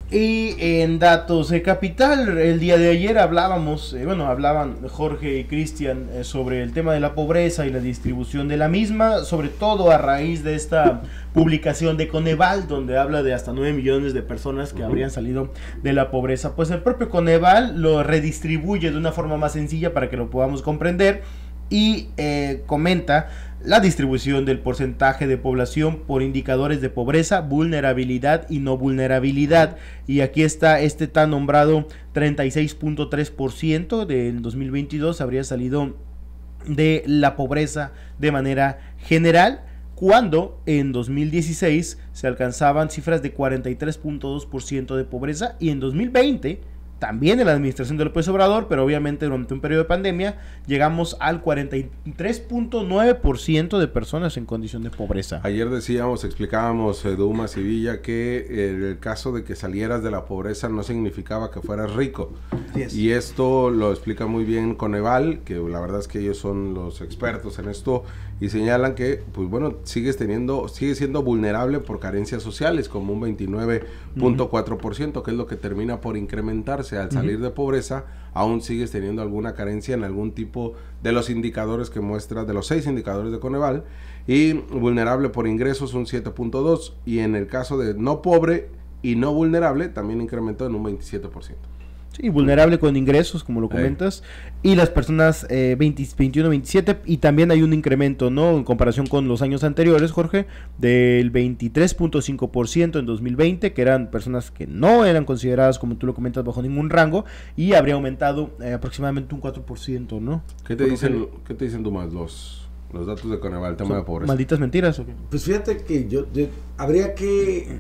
Y en datos de capital, el día de ayer hablaban Jorge y Cristian sobre el tema de la pobreza y la distribución de la misma, sobre todo a raíz de esta publicación de Coneval, donde habla de hasta 9 millones de personas que habrían salido de la pobreza. Pues el propio Coneval lo redistribuye de una forma más sencilla para que lo podamos comprender y comenta la distribución del porcentaje de población por indicadores de pobreza, vulnerabilidad y no vulnerabilidad. Y aquí está este tan nombrado 36.3% del 2022 habría salido de la pobreza de manera general, cuando en 2016 se alcanzaban cifras de 43.2% de pobreza, y en 2020 también en la administración de López Obrador, pero obviamente durante un periodo de pandemia, llegamos al 43.9% de personas en condición de pobreza. Ayer explicábamos, Dumas y Villa, que el caso de que salieras de la pobreza no significaba que fueras rico. Yes. Y esto lo explica muy bien Coneval, que la verdad es que ellos son los expertos en esto, y señalan que, pues bueno, sigues siendo vulnerable por carencias sociales, como un 29.4%, que es lo que termina por incrementarse. Al salir de pobreza, aún sigues teniendo alguna carencia en algún tipo de los indicadores que muestra, de los 6 indicadores de Coneval, y vulnerable por ingresos un 7.2%, y en el caso de no pobre y no vulnerable, también incrementó en un 27%. Sí, vulnerable con ingresos, como lo comentas, y las personas 21, 27, y también hay un incremento, ¿no? En comparación con los años anteriores, Jorge, del 23.5% en 2020, que eran personas que no eran consideradas, como tú lo comentas, bajo ningún rango, y habría aumentado aproximadamente un 4%, ¿no? ¿Qué te dicen Dumas los datos de Coneval, el tema de pobreza? ¿Malditas mentiras o qué? Pues fíjate que habría que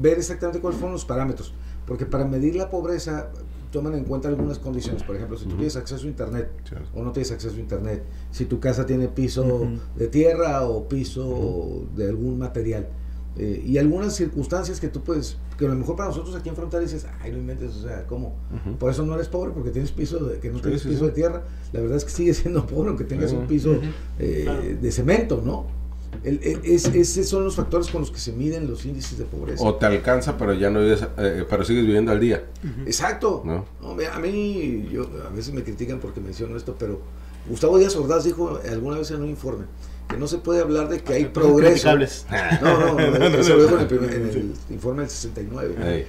ver exactamente cuáles fueron los parámetros, porque para medir la pobreza toman en cuenta algunas condiciones. Por ejemplo, si tú tienes acceso a internet o no tienes acceso a internet, si tu casa tiene piso de tierra o piso de algún material, y algunas circunstancias que tú puedes, que a lo mejor para nosotros aquí en Frontera dices, ay, no inventes, o sea, ¿cómo? Por eso no eres pobre, porque tienes piso que no tienes piso de tierra. La verdad es que sigues siendo pobre aunque tengas un piso de cemento, ¿no? Esos son los factores con los que se miden los índices de pobreza. O te alcanza, pero ya no vives, pero sigues viviendo al día. Exacto. ¿No? A mí, a veces me critican porque menciono esto, pero Gustavo Díaz Ordaz dijo alguna vez en un informe que no se puede hablar de que hay progreso. No, eso lo dijo en el informe del 69. Hey.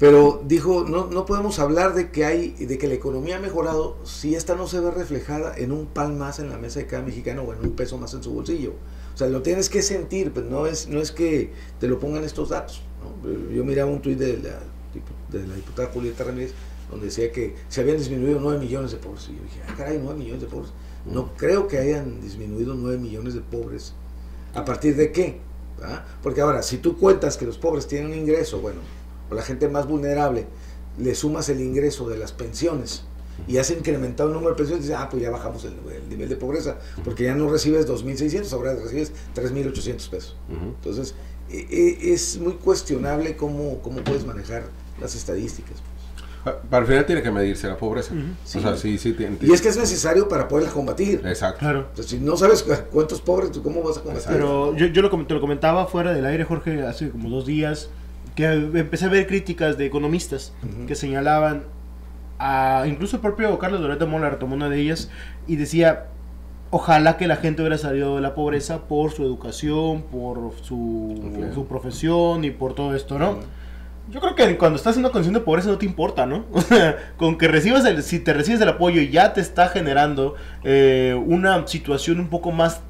Pero dijo, no podemos hablar de que la economía ha mejorado si esta no se ve reflejada en un pan más en la mesa de cada mexicano o en un peso más en su bolsillo. O sea, lo tienes que sentir, pues no es que te lo pongan estos datos, ¿no? Yo miraba un tuit de la diputada Julieta Ramírez, donde decía que se habían disminuido 9 millones de pobres. Y yo dije, caray, 9 millones de pobres. No creo que hayan disminuido 9 millones de pobres. ¿A partir de qué? ¿Ah? Porque ahora, si tú cuentas que los pobres tienen un ingreso, bueno, o la gente más vulnerable, le sumas el ingreso de las pensiones y has incrementado el número de pensiones, dices, pues ya bajamos el nivel de pobreza, porque ya no recibes 2.600, ahora recibes 3.800 pesos. Entonces, es muy cuestionable cómo puedes manejar las estadísticas. Para el final tiene que medirse la pobreza. Sí. O sea, sí, y es que es necesario para poderla combatir. Exacto. Claro. Entonces, si no sabes cuántos pobres, ¿tú cómo vas a combatir? Pero yo te lo comentaba fuera del aire, Jorge, hace como 2 días, que empecé a ver críticas de economistas que señalaban, incluso el propio Carlos Loret de Mola retomó una de ellas y decía, ojalá que la gente hubiera salido de la pobreza por su educación, por su profesión y por todo esto, ¿no? Yo creo que cuando estás en una condición de pobreza no te importa, ¿no? O sea, con que si te recibes el apoyo y ya te está generando una situación un poco más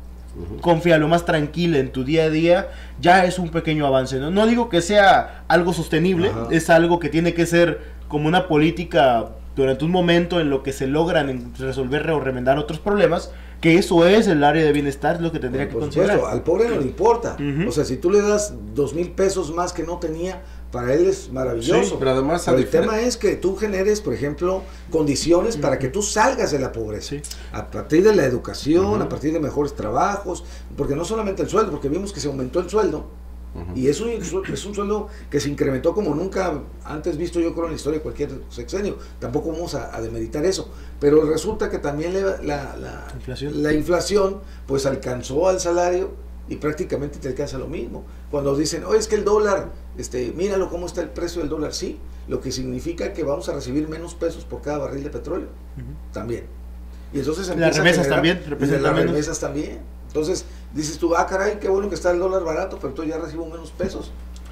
confiable, más tranquila en tu día a día, ya es un pequeño avance, ¿no? No digo que sea algo sostenible, es algo que tiene que ser como una política durante un momento en lo que se logran resolver o remendar otros problemas, que eso es el área de bienestar, es lo que tendría que considerar. Supuesto, al pobre no le importa. O sea, si tú le das 2,000 pesos más que no tenía, para él es maravilloso. Sí, pero además el tema es que tú generes, por ejemplo, condiciones para que tú salgas de la pobreza. A partir de la educación, a partir de mejores trabajos, porque no solamente el sueldo, porque vimos que se aumentó el sueldo. Y es un sueldo que se incrementó como nunca antes visto, yo creo, en la historia de cualquier sexenio. Tampoco vamos a demeritar eso. Pero resulta que también la inflación pues alcanzó al salario y prácticamente te alcanza lo mismo. Cuando dicen, oye, es que el dólar, míralo cómo está el precio del dólar, sí, lo que significa que vamos a recibir menos pesos por cada barril de petróleo, también. Y entonces las remesas también, las remesas también. Entonces dices tú, caray, qué bueno que está el dólar barato, pero entonces ya recibo menos pesos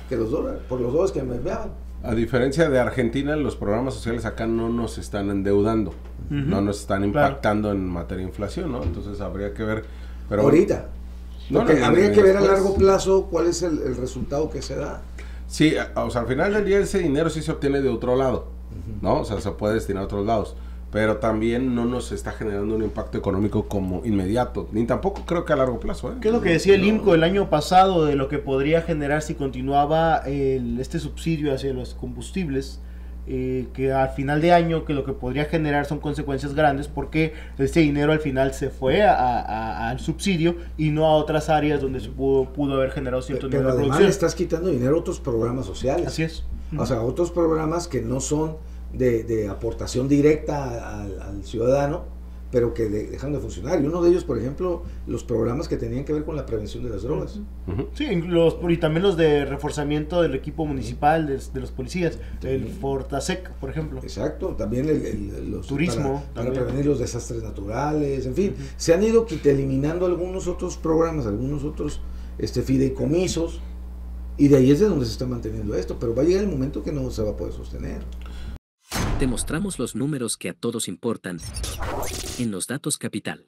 que los dólares, por los dólares que me enviaban. A diferencia de Argentina, los programas sociales acá no nos están endeudando, no nos están impactando en materia de inflación, ¿no? Entonces habría que ver. Pero ahorita. Habría que ver a largo plazo cuál es el resultado que se da. Sí, o sea, al final del día ese dinero sí se obtiene de otro lado, ¿no? O sea, se puede destinar a otros lados, pero también no nos está generando un impacto económico como inmediato, ni tampoco creo que a largo plazo, ¿eh? ¿Qué es lo que decía el IMCO el año pasado de lo que podría generar si continuaba este subsidio hacia los combustibles? Que al final de año que lo que podría generar son consecuencias grandes porque este dinero al final se fue al subsidio y no a otras áreas donde se pudo haber generado cierto nivel de producción. Pero además le estás quitando dinero a otros programas sociales. Así es. O sea, otros programas que no son de aportación directa al ciudadano, pero que dejan de funcionar. Y uno de ellos, por ejemplo, los programas que tenían que ver con la prevención de las drogas. Sí, y también los de reforzamiento del equipo municipal, de los policías, el Fortasec, por ejemplo. Exacto, también los turismo. Para prevenir los desastres naturales, en fin. Se han ido eliminando algunos otros programas, algunos otros fideicomisos, y de ahí es de donde se está manteniendo esto, pero va a llegar el momento que no se va a poder sostener. Te mostramos los números que a todos importan en Los Datos Capital.